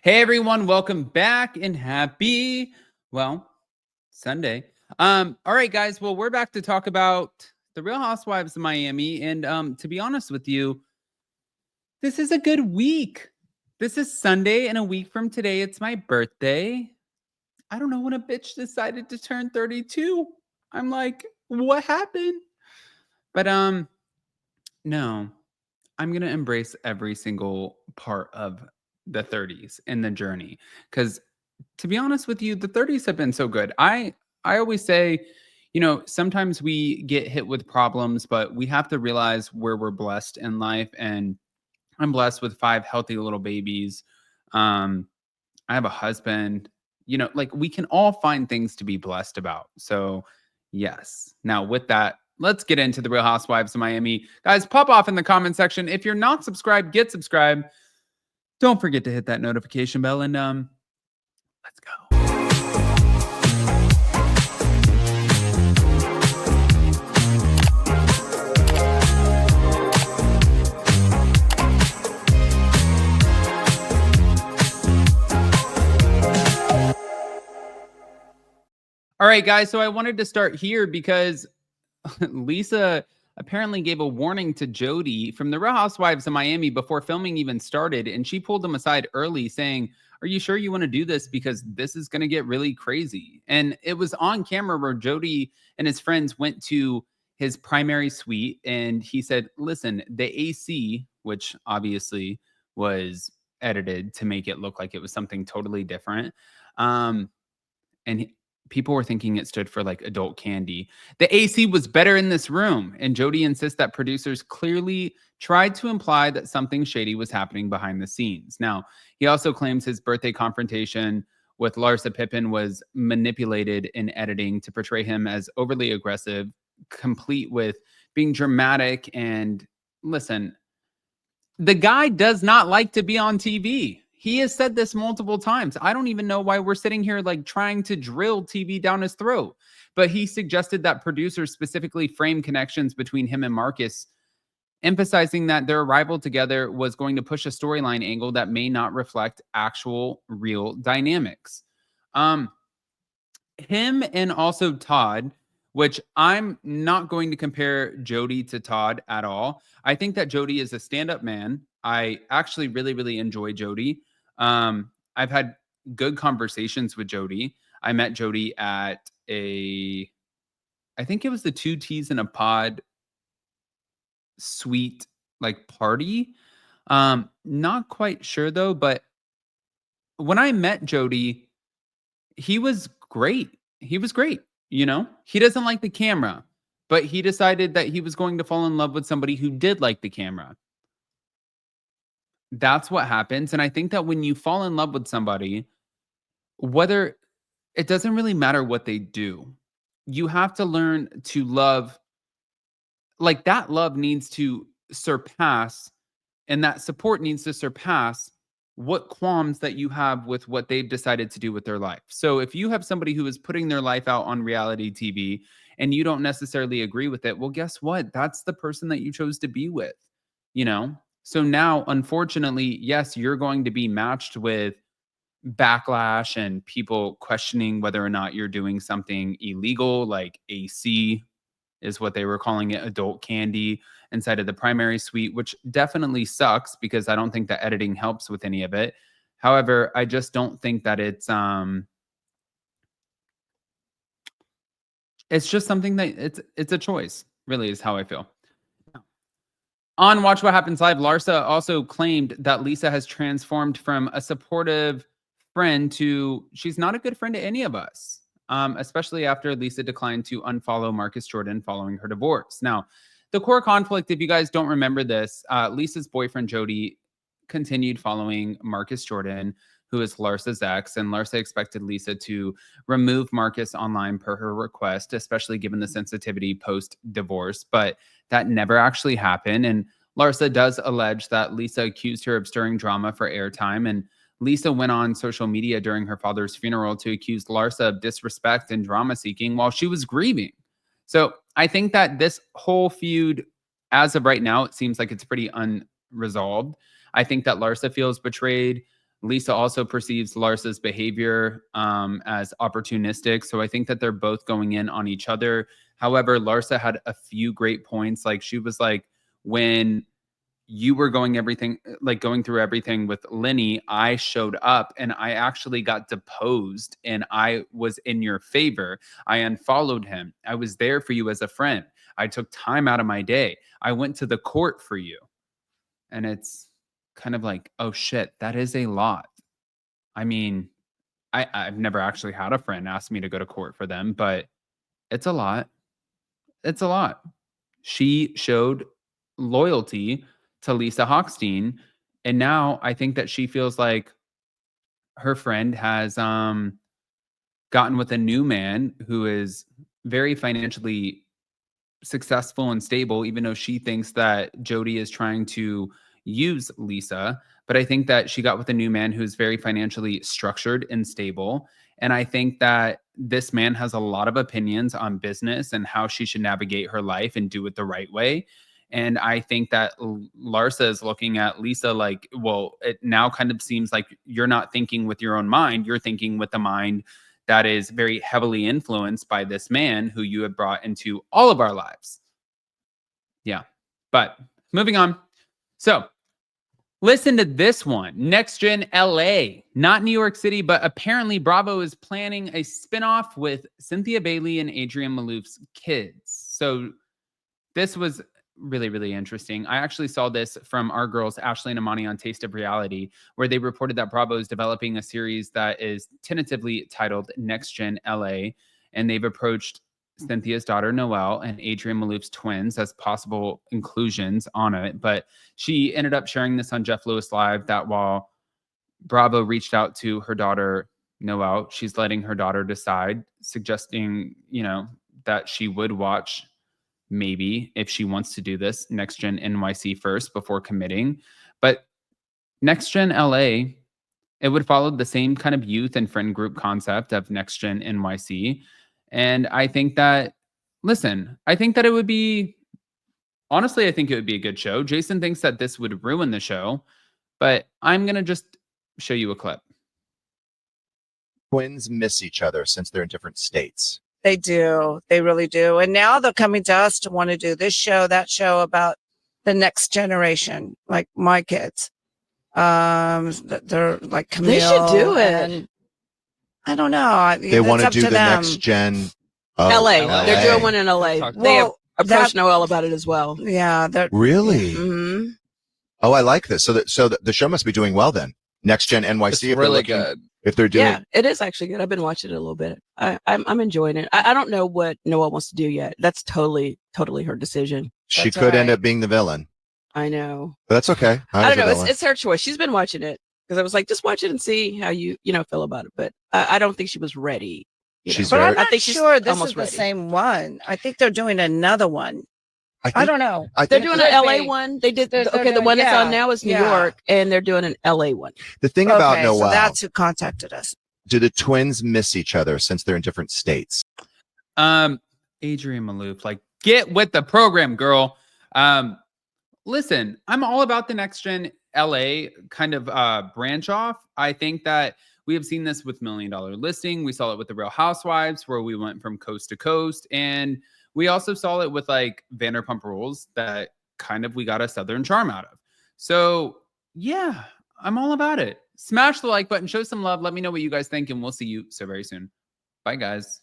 Hey everyone, welcome back and happy, Sunday. All right, guys. Well, we're back to talk about the Real Housewives of Miami. And to be honest with you, this is a good week. This is Sunday, and a week from today, it's my birthday. I don't know when a bitch decided to turn 32. I'm like, what happened? But no, I'm gonna embrace every single part of the 30s and the journey. Because to be honest with you, the 30s have been so good. I always say, sometimes we get hit with problems, but we have to realize where we're blessed in life. And I'm blessed with 5 healthy little babies. Um, I have a husband. Like we can all find things to be blessed about. So, yes. Now, with that, let's get into the Real Housewives of Miami. Guys, pop off in the comment section. If you're not subscribed, get subscribed. Don't forget to hit that notification bell and let's go. All right, guys. So I wanted to start here because Lisa apparently gave a warning to Jody from the Real Housewives of Miami before filming even started. And she pulled them aside early saying, "Are you sure you want to do this? Because this is going to get really crazy." And it was on camera where Jody and his friends went to his primary suite. And he said, "Listen, the AC," which obviously was edited to make it look like it was something totally different. Um, and people were thinking it stood for like adult candy. The AC was better in this room, and Jody insists that producers clearly tried to imply that something shady was happening behind the scenes. Now, he also claims his birthday confrontation with Larsa Pippen was manipulated in editing to portray him as overly aggressive, complete with being dramatic. And listen, the guy does not like to be on TV. He has said this multiple times. I don't even know why we're sitting here like trying to drill TV down his throat. But he suggested that producers specifically frame connections between him and Marcus, emphasizing that their arrival together was going to push a storyline angle that may not reflect actual real dynamics. Um, Him and also Todd, which I'm not going to compare Jody to Todd at all. I think that Jody is a stand-up man. I actually really, really enjoy Jody. I've had good conversations with Jody. I met Jody at I think it was the Two Teas in a Pod suite like party. Not quite sure though, but when I met Jody, he was great. He was great, He doesn't like the camera, but he decided that he was going to fall in love with somebody who did like the camera. That's what happens, and I think that when you fall in love with somebody, whether it doesn't really matter what they do, you have to learn to love like, that love needs to surpass and that support needs to surpass what qualms that you have with what they've decided to do with their life. So if you have somebody who is putting their life out on reality TV and you don't necessarily agree with it, well, guess what? That's the person that you chose to be with, you know? So now, unfortunately, yes, you're going to be matched with backlash and people questioning whether or not you're doing something illegal, like AC is what they were calling it, adult candy inside of the primary suite, which definitely sucks because I don't think the editing helps with any of it. However, I just don't think that it's just something that it's a choice, really is how I feel. On Watch What Happens Live, Larsa also claimed that Lisa has transformed from a supportive friend to she's not a good friend to any of us, especially after Lisa declined to unfollow Marcus Jordan following her divorce. Now, the core conflict, if you guys don't remember this, Lisa's boyfriend, Jody, continued following Marcus Jordan, who is Larsa's ex, and Larsa expected Lisa to remove Marcus online per her request, especially given the sensitivity post-divorce. But that never actually happened. And Larsa does allege that Lisa accused her of stirring drama for airtime. And Lisa went on social media during her father's funeral to accuse Larsa of disrespect and drama seeking while she was grieving. So I think that this whole feud, as of right now, it seems like it's pretty unresolved. I think that Larsa feels betrayed. Lisa also perceives Larsa's behavior as opportunistic. So I think that they're both going in on each other. However, Larsa had a few great points. Like she was like, when you were going through everything with Lenny, I showed up and I actually got deposed and I was in your favor. I unfollowed him. I was there for you as a friend. I took time out of my day. I went to the court for you. And it's kind of like, oh shit, that is a lot. I mean, I've never actually had a friend ask me to go to court for them, but it's a lot. It's a lot. She showed loyalty to Lisa Hochstein, and now I think that she feels like her friend has gotten with a new man who is very financially successful and stable, even though she thinks that Jody is trying to use Lisa. But I think that she got with a new man who's very financially structured and stable. And I think that this man has a lot of opinions on business and how she should navigate her life and do it the right way. And I think that Larsa is looking at Lisa like, well, it now kind of seems like you're not thinking with your own mind. You're thinking with the mind that is very heavily influenced by this man who you have brought into all of our lives. Yeah. But moving on. So listen to this one. Next Gen LA, not New York City, but apparently Bravo is planning a spinoff with Cynthia Bailey and Adrienne Maloof's kids. So this was really, really interesting. I actually saw this from our girls, Ashley and Amani, on Taste of Reality, where they reported that Bravo is developing a series that is tentatively titled Next Gen LA, and they've approached Cynthia's daughter, Noelle, and Adrienne Maloof's twins as possible inclusions on it. But she ended up sharing this on Jeff Lewis Live, that while Bravo reached out to her daughter, Noelle, she's letting her daughter decide, suggesting, that she would watch, maybe, if she wants to do this, Next Gen NYC first before committing. But Next Gen LA, it would follow the same kind of youth and friend group concept of Next Gen NYC. And I think that, I think that it would be, honestly, I think it would be a good show. Jason thinks that this would ruin the show, but I'm going to just show you a clip. Twins miss each other since they're in different states. They do. They really do. And now they're coming to us to want to do this show, that show about the next generation, like my kids. They're like Camille. They should do it. And I don't know. They want to do the Next Gen. LA. They're doing one in LA. They have approached Noelle about it as well. Yeah. Really? Mm-hmm. Oh, I like this. So the show must be doing well then. Next Gen NYC. It's really good. If they're doing, yeah, it is actually good. I've been watching it a little bit. I'm enjoying it. I don't know what Noelle wants to do yet. That's totally her decision. She could end up being the villain. I know. But that's okay. I don't know. It's her choice. She's been watching it because I was like, just watch it and see how you feel about it. But I don't think she was ready. But I'm not sure this is the same one. I think they're doing another one. I don't know. They're doing an LA one. They did. The one that's on now is New York, and they're doing an LA one. The thing about Noelle, so that's who contacted us. Do the twins miss each other since they're in different states? Adrienne Maloof, like, get with the program, girl. Listen, I'm all about the Next Gen LA kind of branch off. I think that we have seen this with $1 Million Listing. We saw it with the Real Housewives, where we went from coast to coast, and we also saw it with like Vanderpump Rules, that kind of we got a Southern charm out of. So yeah, I'm all about it. Smash the like button, show some love. Let me know what you guys think, and we'll see you so very soon. Bye, guys.